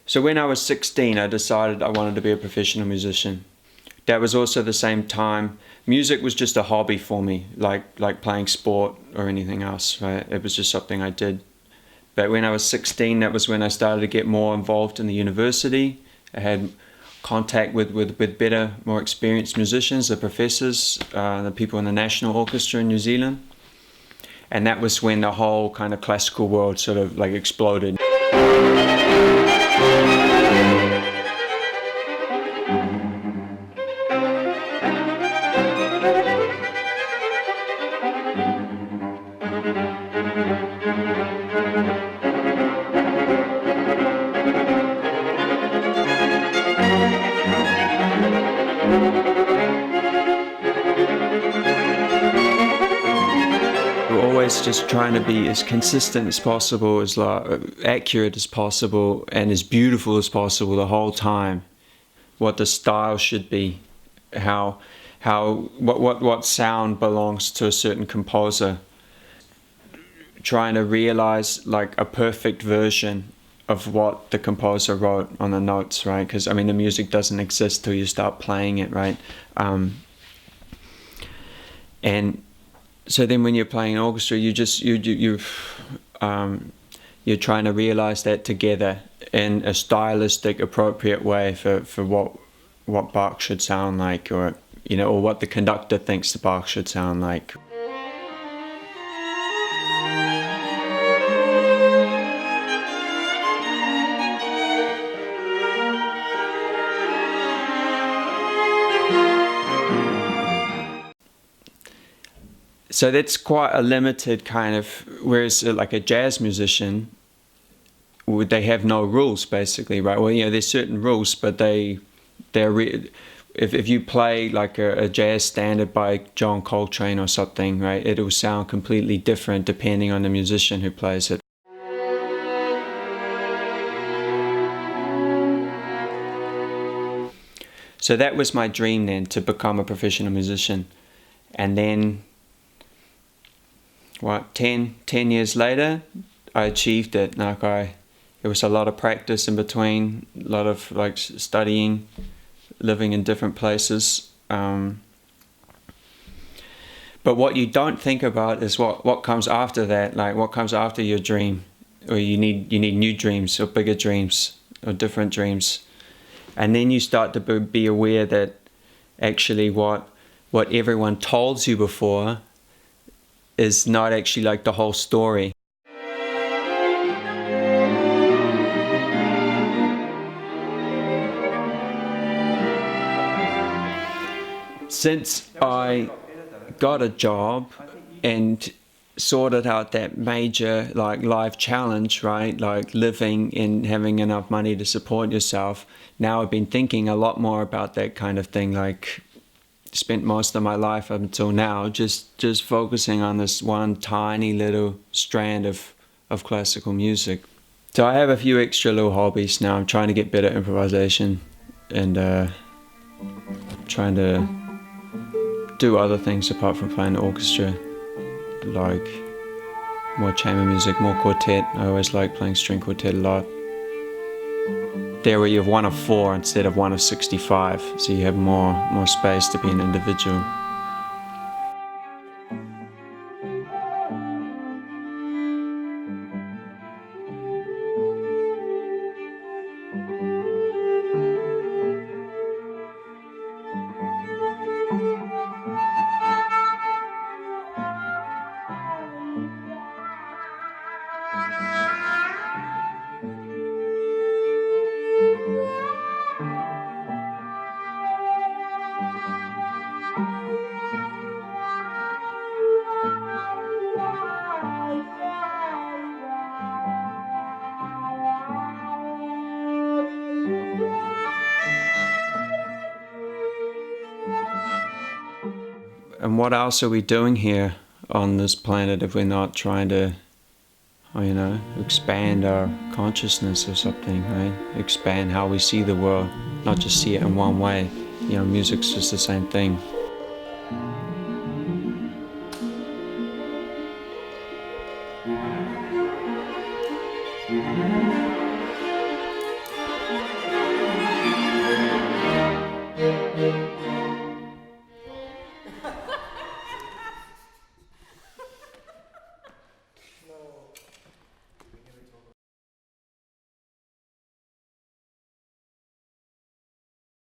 So when I was 16, I decided I wanted to be a professional musician. That was also the same time, music was just a hobby for me, like playing sport or anything else, right? It was just something I did. But when I was 16, that was when I started to get more involved in the university. I had contact with better, more experienced musicians, the professors, the people in the National Orchestra in New Zealand. And that was when the whole kind of classical world sort of like exploded. We're always just trying to be as consistent as possible, as accurate as possible, and as beautiful as possible the whole time. What the style should be, what sound belongs to a certain composer. Trying to realize like a perfect version of what the composer wrote on the notes, right? Because I mean, the music doesn't exist till you start playing it, right? And so then when you're playing an orchestra, you're trying to realize that together in a stylistic, appropriate way for what Bach should sound like, or or what the conductor thinks the Bach should sound like. So that's quite a limited kind of, whereas like a jazz musician, they have no rules basically, right? Well, there's certain rules, but if you play like a jazz standard by John Coltrane or something, right, it will sound completely different depending on the musician who plays it. So that was my dream then, to become a professional musician. And then 10 years later, I achieved it. It was a lot of practice in between, a lot of like studying, living in different places. But what you don't think about is what comes after that, like what comes after your dream, or you need new dreams or bigger dreams or different dreams. And then you start to be aware that actually what everyone told you before is not actually like the whole story. Since I got a job and sorted out that major like life challenge, right, like living and having enough money to support yourself, now I've been thinking a lot more about that kind of thing. Like, spent most of my life up until now just focusing on this one tiny little strand of classical music. So I have a few extra little hobbies now. I'm trying to get better at improvisation and trying to do other things apart from playing the orchestra, like more chamber music, more quartet. I always like playing string quartet a lot. There where you have one of 4 instead of one of 65, so you have more space to be an individual. And what else are we doing here on this planet if we're not trying to, expand our consciousness or something, right? Expand how we see the world, not just see it in one way. Music's just the same thing.